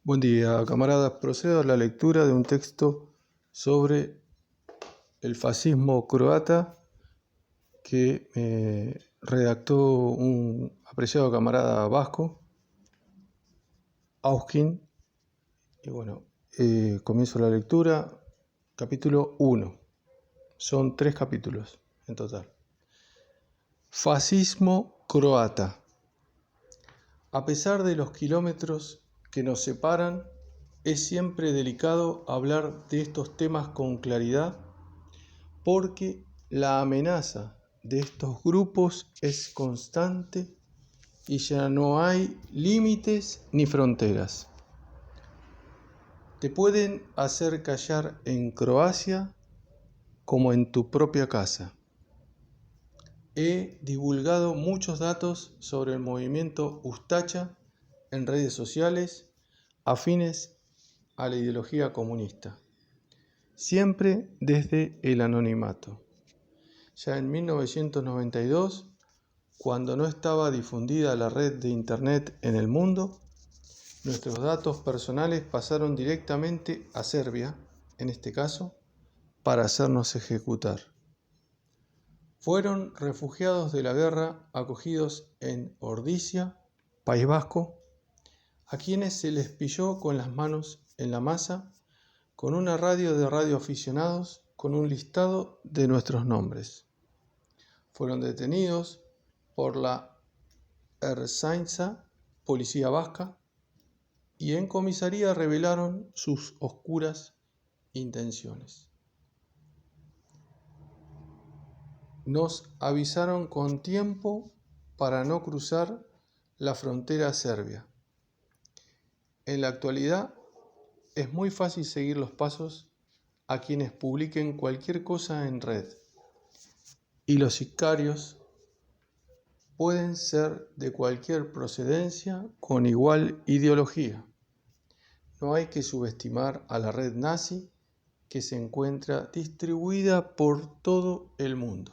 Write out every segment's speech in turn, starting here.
Buen día, camaradas. Procedo a la lectura de un texto sobre el fascismo croata que redactó un apreciado camarada vasco, Auskin. Y bueno, comienzo la lectura. Capítulo 1. Son 3 capítulos en total. Fascismo croata. A pesar de los kilómetros que nos separan, es siempre delicado hablar de estos temas con claridad porque la amenaza de estos grupos es constante y ya no hay límites ni fronteras. Te pueden hacer callar en Croacia como en tu propia casa. He divulgado muchos datos sobre el movimiento Ustaša en redes sociales afines a la ideología comunista, siempre desde el anonimato. Ya en 1992, cuando no estaba difundida la red de Internet en el mundo, nuestros datos personales pasaron directamente a Serbia, en este caso, para hacernos ejecutar. Fueron refugiados de la guerra acogidos en Ordizia, País Vasco, a quienes se les pilló con las manos en la masa, con una radio de radioaficionados con un listado de nuestros nombres. Fueron detenidos por la Ertzaintza, policía vasca, y en comisaría revelaron sus oscuras intenciones. Nos avisaron con tiempo para no cruzar la frontera serbia. En la actualidad es muy fácil seguir los pasos a quienes publiquen cualquier cosa en red, y los sicarios pueden ser de cualquier procedencia con igual ideología. No hay que subestimar a la red nazi que se encuentra distribuida por todo el mundo.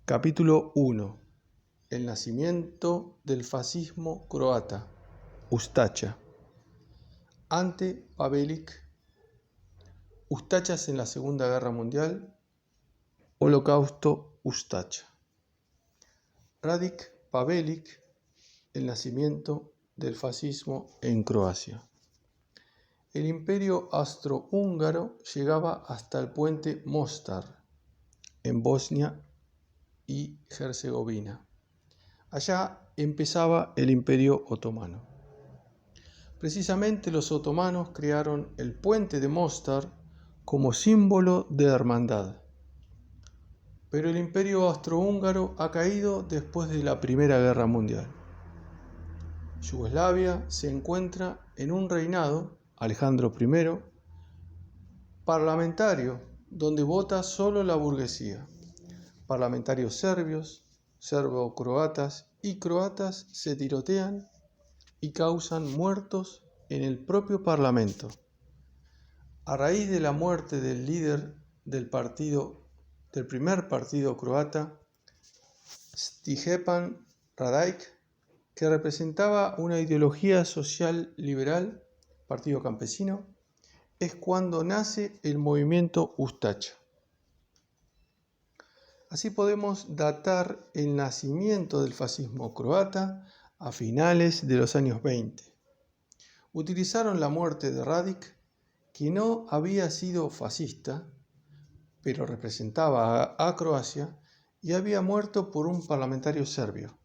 Capítulo 1. El nacimiento del fascismo croata, Ustaša. Ante Pavelić, Ustašas en la Segunda Guerra Mundial, Holocausto Ustaša. Radić Pavelić, el nacimiento del fascismo en Croacia. El imperio austrohúngaro llegaba hasta el puente Mostar, en Bosnia y Herzegovina. Allá empezaba el imperio otomano. Precisamente los otomanos crearon el puente de Mostar como símbolo de hermandad. Pero el imperio austrohúngaro ha caído después de la Primera Guerra Mundial. Yugoslavia se encuentra en un reinado, Alejandro I, parlamentario, donde vota solo la burguesía. Parlamentarios serbios, serbo-croatas y croatas se tirotean y causan muertos en el propio parlamento. A raíz de la muerte del líder del primer partido croata, Stjepan Radić, que representaba una ideología social liberal, partido campesino, es cuando nace el movimiento Ustaša. Así podemos datar el nacimiento del fascismo croata a finales de los años 20. Utilizaron la muerte de Radić, que no había sido fascista, pero representaba a Croacia y había muerto por un parlamentario serbio.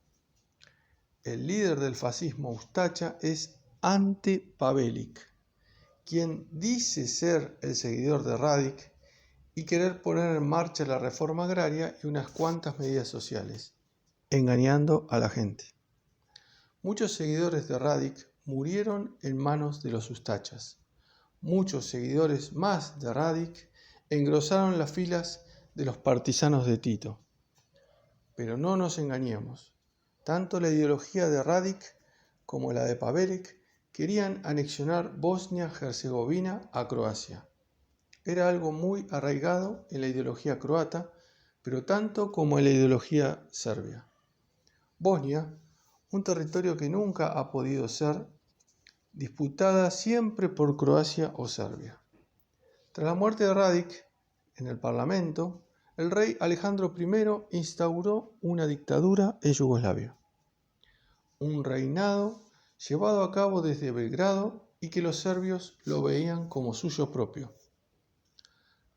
El líder del fascismo Ustaša es Ante Pavelić, quien dice ser el seguidor de Radić y querer poner en marcha la reforma agraria y unas cuantas medidas sociales, engañando a la gente. Muchos seguidores de Radić murieron en manos de los Ustašas. Muchos seguidores más de Radić engrosaron las filas de los partisanos de Tito. Pero no nos engañemos, tanto la ideología de Radić como la de Pavelić querían anexionar Bosnia-Herzegovina a Croacia. Era algo muy arraigado en la ideología croata, pero tanto como en la ideología serbia. Bosnia, un territorio que nunca ha podido ser, disputada siempre por Croacia o Serbia. Tras la muerte de Radić en el Parlamento, el rey Alejandro I instauró una dictadura en Yugoslavia. Un reinado llevado a cabo desde Belgrado y que los serbios lo veían como suyo propio.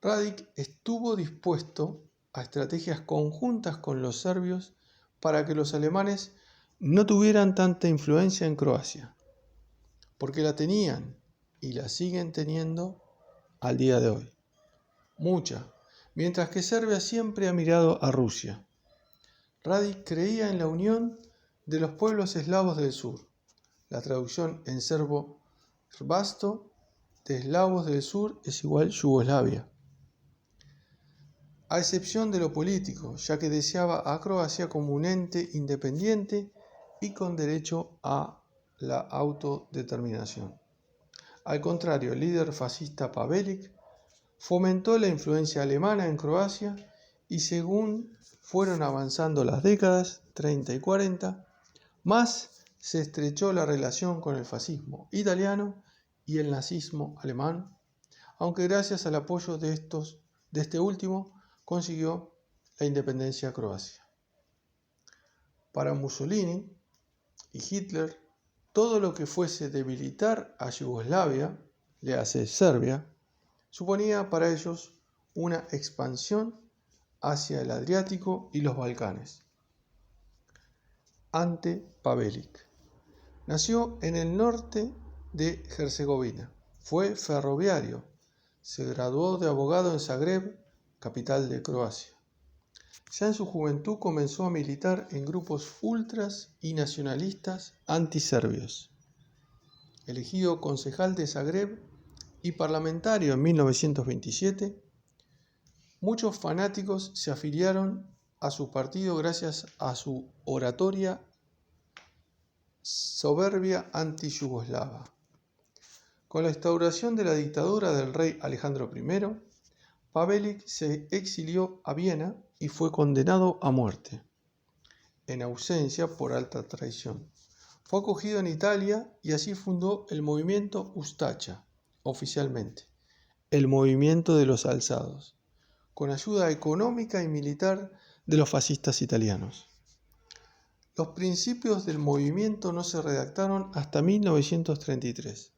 Radić estuvo dispuesto a estrategias conjuntas con los serbios para que los alemanes no tuvieran tanta influencia en Croacia, porque la tenían y la siguen teniendo al día de hoy. Mucha, mientras que Serbia siempre ha mirado a Rusia. Radić creía en la unión de los pueblos eslavos del sur. La traducción en serbo Hrvatstvo de eslavos del sur es igual Yugoslavia. A excepción de lo político, ya que deseaba a Croacia como un ente independiente y con derecho a la autodeterminación. Al contrario, el líder fascista Pavelić fomentó la influencia alemana en Croacia y según fueron avanzando las décadas 30 y 40, más se estrechó la relación con el fascismo italiano y el nazismo alemán, aunque gracias al apoyo de este último consiguió la independencia Croacia. Para Mussolini y Hitler, todo lo que fuese debilitar a Yugoslavia, le hace Serbia, suponía para ellos una expansión hacia el Adriático y los Balcanes. Ante Pavelić nació en el norte de Herzegovina, fue ferroviario, se graduó de abogado en Zagreb, capital de Croacia. Ya en su juventud comenzó a militar en grupos ultras y nacionalistas antiserbios. Elegido concejal de Zagreb y parlamentario en 1927, muchos fanáticos se afiliaron a su partido gracias a su oratoria soberbia anti-yugoslava. Con la instauración de la dictadura del rey Alejandro I, Pavelić se exilió a Viena y fue condenado a muerte, en ausencia por alta traición. Fue acogido en Italia y así fundó el movimiento Ustaša, oficialmente, el movimiento de los alzados, con ayuda económica y militar de los fascistas italianos. Los principios del movimiento no se redactaron hasta 1933.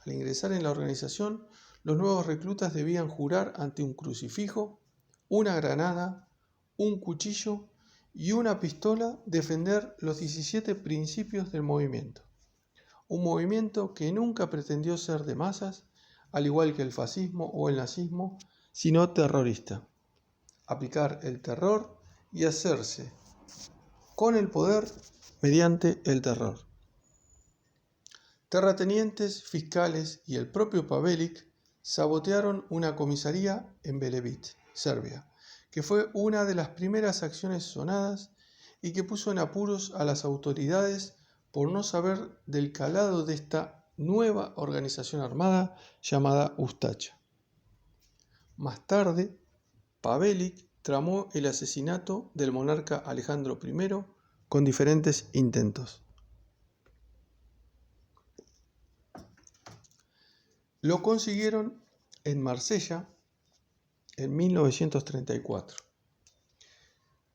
Al ingresar en la organización, los nuevos reclutas debían jurar ante un crucifijo, una granada, un cuchillo y una pistola defender los 17 principios del movimiento. Un movimiento que nunca pretendió ser de masas, al igual que el fascismo o el nazismo, sino terrorista. Aplicar el terror y hacerse con el poder mediante el terror. Terratenientes, fiscales y el propio Pavelić sabotearon una comisaría en Velebit, Serbia, que fue una de las primeras acciones sonadas y que puso en apuros a las autoridades por no saber del calado de esta nueva organización armada llamada Ustaša. Más tarde, Pavelić tramó el asesinato del monarca Alejandro I con diferentes intentos. Lo consiguieron en Marsella en 1934.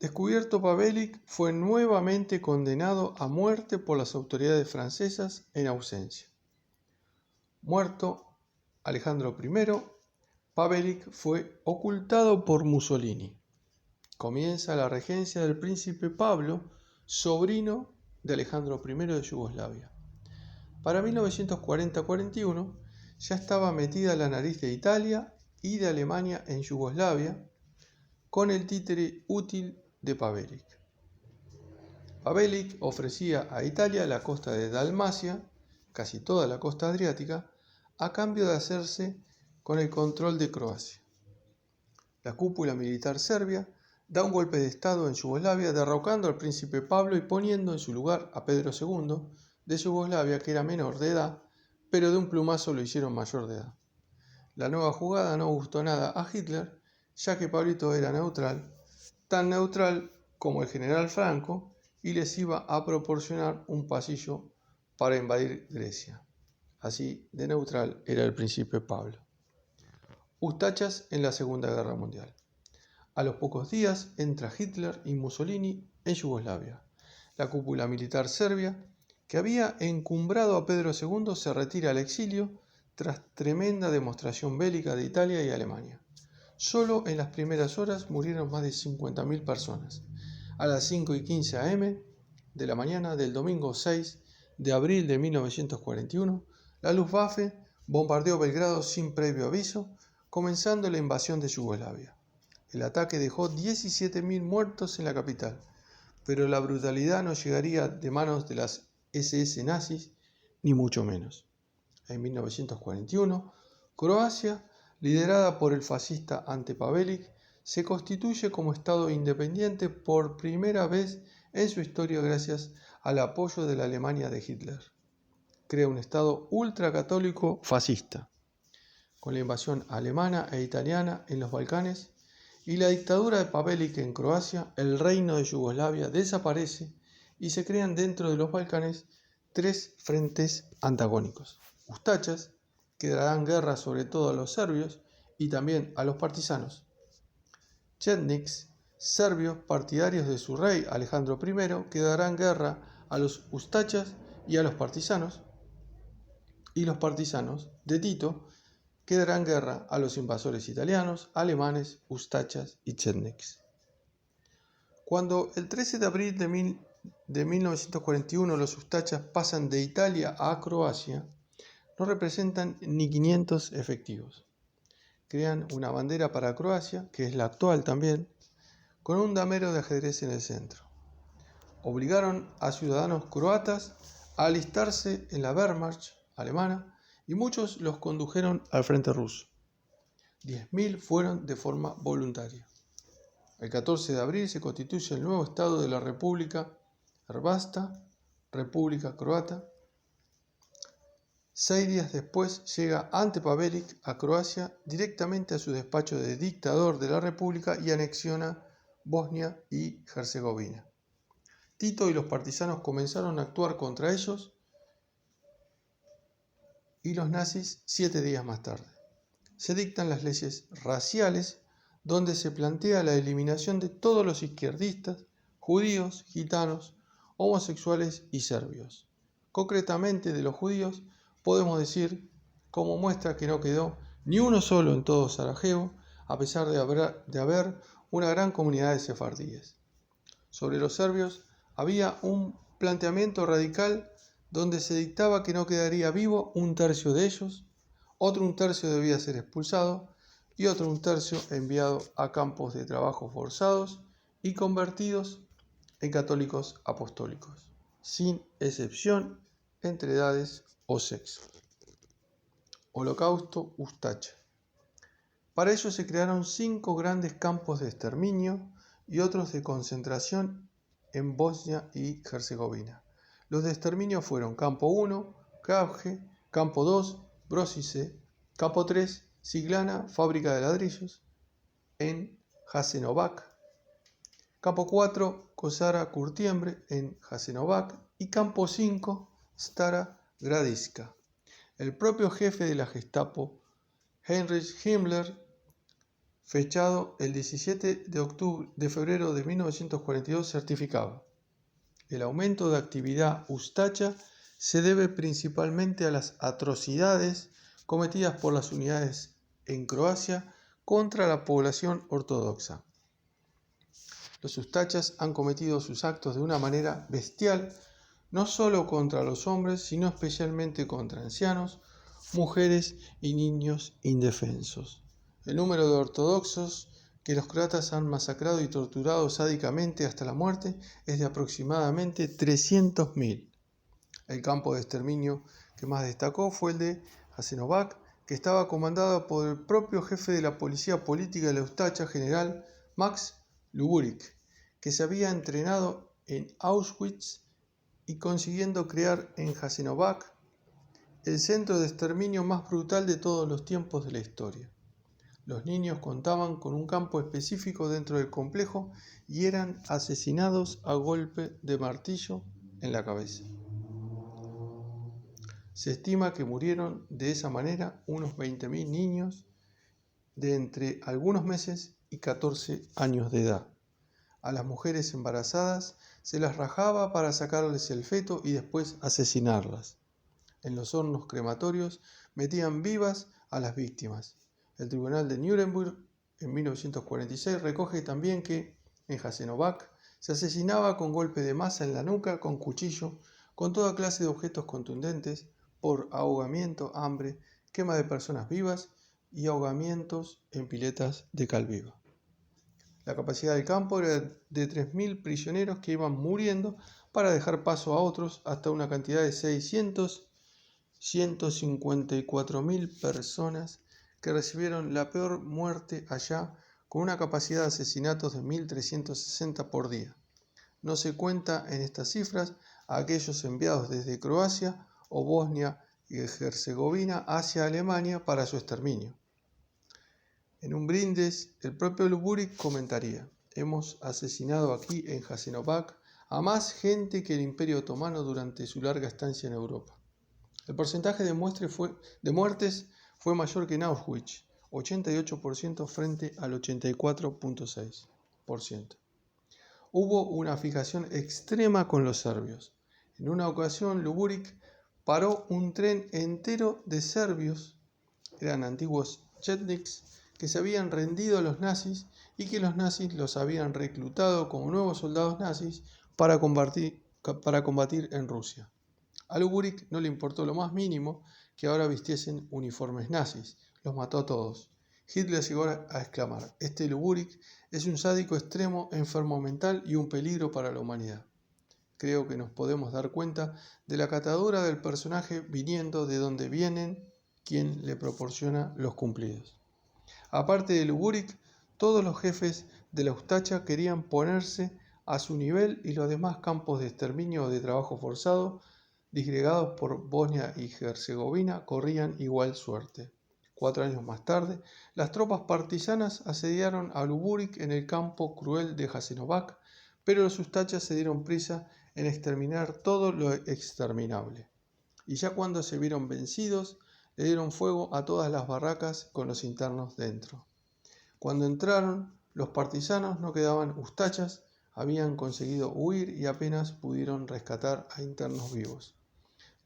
Descubierto, Pavelić fue nuevamente condenado a muerte por las autoridades francesas en ausencia. Muerto Alejandro I, Pavelić fue ocultado por Mussolini. Comienza la regencia del príncipe Pablo, sobrino de Alejandro I de Yugoslavia. Para 1940-41 ya estaba metida la nariz de Italia y de Alemania en Yugoslavia con el títere útil de Pavelić. Pavelić ofrecía a Italia la costa de Dalmacia, casi toda la costa adriática, a cambio de hacerse con el control de Croacia. La cúpula militar serbia da un golpe de estado en Yugoslavia, derrocando al príncipe Pablo y poniendo en su lugar a Pedro II de Yugoslavia, que era menor de edad, pero de un plumazo lo hicieron mayor de edad. La nueva jugada no gustó nada a Hitler, ya que Pablito era neutral, tan neutral como el general Franco, y les iba a proporcionar un pasillo para invadir Grecia. Así de neutral era el príncipe Pablo. Ustachas en la Segunda Guerra Mundial. A los pocos días entra Hitler y Mussolini en Yugoslavia. La cúpula militar serbia, que había encumbrado a Pedro II, se retira al exilio tras tremenda demostración bélica de Italia y Alemania. Solo en las primeras horas murieron más de 50.000 personas. A las 5:15 am de la mañana del domingo 6 de abril de 1941, la Luftwaffe bombardeó Belgrado sin previo aviso, comenzando la invasión de Yugoslavia. El ataque dejó 17.000 muertos en la capital, pero la brutalidad no llegaría de manos de las SS nazis, ni mucho menos. En 1941, Croacia, liderada por el fascista Ante Pavelić, se constituye como Estado independiente por primera vez en su historia gracias al apoyo de la Alemania de Hitler. Crea un Estado ultracatólico fascista. Con la invasión alemana e italiana en los Balcanes y la dictadura de Pavelić en Croacia, el reino de Yugoslavia desaparece y se crean dentro de los Balcanes tres frentes antagónicos. Ustachas, que darán guerra sobre todo a los serbios y también a los partisanos. Chetniks, serbios partidarios de su rey Alejandro I, que darán guerra a los ustachas y a los partisanos. Y los partisanos de Tito, que darán guerra a los invasores italianos, alemanes, ustachas y chetniks. Cuando el 13 de abril de 1941 los ustachas pasan de Italia a Croacia, no representan ni 500 efectivos. Crean una bandera para Croacia, que es la actual también, con un damero de ajedrez en el centro. Obligaron a ciudadanos croatas a alistarse en la Wehrmacht alemana y muchos los condujeron al frente ruso. 10.000 fueron de forma voluntaria. El 14 de abril se constituye el nuevo Estado de la República Hrvatska, República Croata. 6 días después llega Ante Pavelić a Croacia directamente a su despacho de dictador de la República y anexiona Bosnia y Herzegovina. Tito y los partisanos comenzaron a actuar contra ellos y los nazis 7 días más tarde. Se dictan las leyes raciales, donde se plantea la eliminación de todos los izquierdistas, judíos, gitanos, homosexuales y serbios. Concretamente de los judíos, podemos decir, como muestra que no quedó ni uno solo en todo Sarajevo, a pesar de haber una gran comunidad de sefardíes. Sobre los serbios había un planteamiento radical donde se dictaba que no quedaría vivo un tercio de ellos, otro un tercio debía ser expulsado y otro un tercio enviado a campos de trabajo forzados y convertidos en católicos apostólicos, sin excepción entre edades o sexo. Holocausto Ustacha. Para ello se crearon 5 grandes campos de exterminio y otros de concentración en Bosnia y Herzegovina. Los de exterminio fueron Campo 1, Krapje, Campo 2, Brosice, Campo 3, Ciglana, fábrica de ladrillos, en Jasenovac, Campo 4, Kozara Curtiembre, en Jasenovac, y Campo 5, Stara Gradiška. El propio jefe de la Gestapo, Heinrich Himmler, fechado el 17 de febrero de 1942, certificaba: el aumento de actividad ustacha se debe principalmente a las atrocidades cometidas por las unidades en Croacia contra la población ortodoxa. Los ustachas han cometido sus actos de una manera bestial, no solo contra los hombres, sino especialmente contra ancianos, mujeres y niños indefensos. El número de ortodoxos que los croatas han masacrado y torturado sádicamente hasta la muerte es de aproximadamente 300.000. El campo de exterminio que más destacó fue el de Jasenovac, que estaba comandado por el propio jefe de la policía política de la Ustacha, general Max Luburic, que se había entrenado en Auschwitz y consiguiendo crear en Jasenovac el centro de exterminio más brutal de todos los tiempos de la historia. Los niños contaban con un campo específico dentro del complejo y eran asesinados a golpe de martillo en la cabeza. Se estima que murieron de esa manera unos 20.000 niños de entre algunos meses y 14 años de edad. A las mujeres embarazadas se las rajaba para sacarles el feto y después asesinarlas. En los hornos crematorios metían vivas a las víctimas. El Tribunal de Nuremberg en 1946 recoge también que en Jasenovac se asesinaba con golpe de masa en la nuca, con cuchillo, con toda clase de objetos contundentes, por ahogamiento, hambre, quema de personas vivas y ahogamientos en piletas de cal viva. La capacidad del campo era de 3.000 prisioneros que iban muriendo para dejar paso a otros hasta una cantidad de 154.000 personas que recibieron la peor muerte allá, con una capacidad de asesinatos de 1.360 por día. No se cuenta en estas cifras a aquellos enviados desde Croacia o Bosnia y Herzegovina hacia Alemania para su exterminio. En un brindis, el propio Luburik comentaría: hemos asesinado aquí en Jasenovac a más gente que el Imperio Otomano durante su larga estancia en Europa. El porcentaje de muertes fue mayor que en Auschwitz, 88% frente al 84.6%. Hubo una fijación extrema con los serbios. En una ocasión, Luburik paró un tren entero de serbios, eran antiguos chetniks, que se habían rendido a los nazis y que los nazis los habían reclutado como nuevos soldados nazis para combatir en Rusia. A Luburik no le importó lo más mínimo que ahora vistiesen uniformes nazis. Los mató a todos. Hitler llegó a exclamar: este Luburik es un sádico extremo, enfermo mental y un peligro para la humanidad. Creo que nos podemos dar cuenta de la catadura del personaje viniendo de donde vienen quien le proporciona los cumplidos. Aparte de Luburik, todos los jefes de la Ustacha querían ponerse a su nivel y los demás campos de exterminio o de trabajo forzado, disgregados por Bosnia y Herzegovina, corrían igual suerte. 4 años más tarde, las tropas partisanas asediaron a Luburik en el campo cruel de Jasenovac, pero los Ustachas se dieron prisa en exterminar todo lo exterminable. Y ya cuando se vieron vencidos, le dieron fuego a todas las barracas con los internos dentro. Cuando entraron, los partisanos no quedaban Ustachas, habían conseguido huir y apenas pudieron rescatar a internos vivos.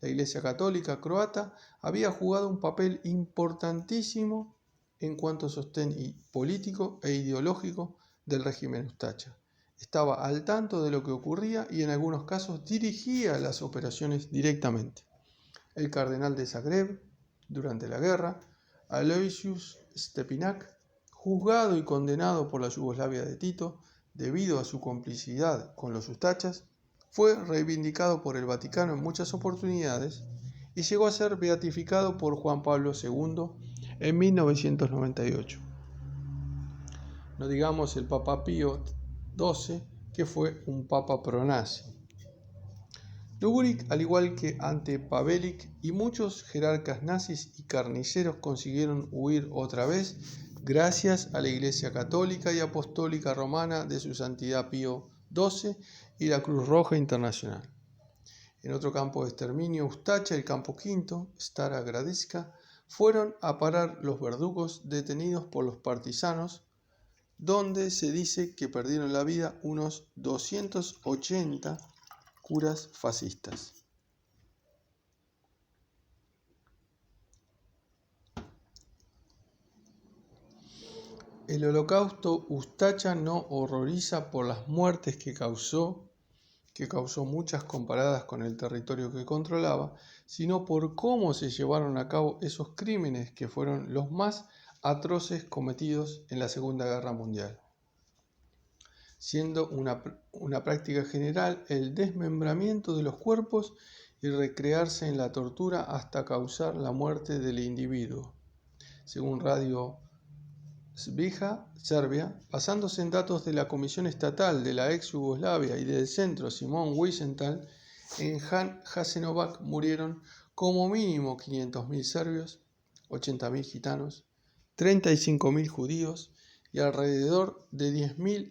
La Iglesia Católica croata había jugado un papel importantísimo en cuanto a sostén político e ideológico del régimen Ustacha. Estaba al tanto de lo que ocurría y en algunos casos dirigía las operaciones directamente. El cardenal de Zagreb, durante la guerra, Aloysius Stepinac, juzgado y condenado por la Yugoslavia de Tito debido a su complicidad con los Ustachas, fue reivindicado por el Vaticano en muchas oportunidades y llegó a ser beatificado por Juan Pablo II en 1998. No digamos el Papa Pío XII, que fue un papa pronazi. Luburik, al igual que Ante Pavelić y muchos jerarcas nazis y carniceros, consiguieron huir otra vez gracias a la Iglesia Católica y Apostólica Romana de su Santidad Pío XII y la Cruz Roja Internacional. En otro campo de exterminio Ustacha, el campo V, Stara Gradiška, fueron a parar los verdugos detenidos por los partisanos, donde se dice que perdieron la vida unos 280 curas fascistas. El holocausto Ustacha no horroriza por las muertes que causó muchas comparadas con el territorio que controlaba, sino por cómo se llevaron a cabo esos crímenes que fueron los más atroces cometidos en la Segunda Guerra Mundial, siendo una práctica general el desmembramiento de los cuerpos y recrearse en la tortura hasta causar la muerte del individuo. Según Radio Svija, Serbia, basándose en datos de la Comisión Estatal de la ex Yugoslavia y del Centro Simón Wiesenthal, en Jasenovac murieron como mínimo 500.000 serbios, 80.000 gitanos, 35.000 judíos y alrededor de 10.000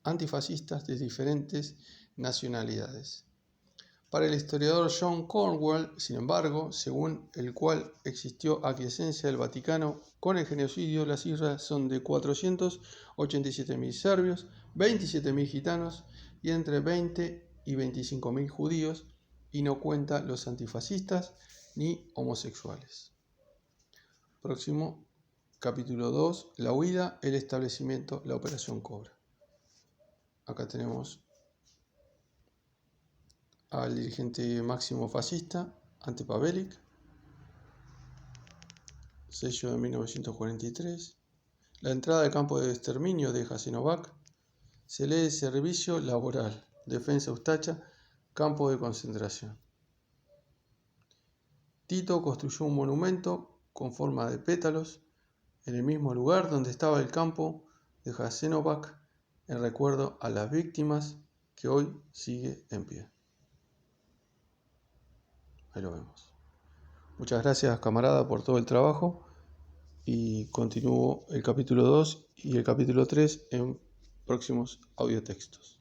antifascistas de diferentes nacionalidades. Para el historiador John Cornwell, sin embargo, según el cual existió aquiescencia del Vaticano con el genocidio, las cifras son de 487.000 serbios, 27.000 gitanos y entre 20 y 25.000 judíos, y no cuenta los antifascistas ni homosexuales. Próximo, capítulo 2, la huida, el establecimiento, la operación Cobra. Acá tenemos al dirigente máximo fascista, Ante Pavelić, sello de 1943. La entrada al campo de exterminio de Jasenovac. Se lee servicio laboral, defensa Ustacha, campo de concentración. Tito construyó un monumento con forma de pétalos en el mismo lugar donde estaba el campo de Jasenovac en recuerdo a las víctimas, que hoy sigue en pie. Ahí lo vemos. Muchas gracias, camarada, por todo el trabajo, y continúo el capítulo 2 y el capítulo 3 en próximos audiotextos.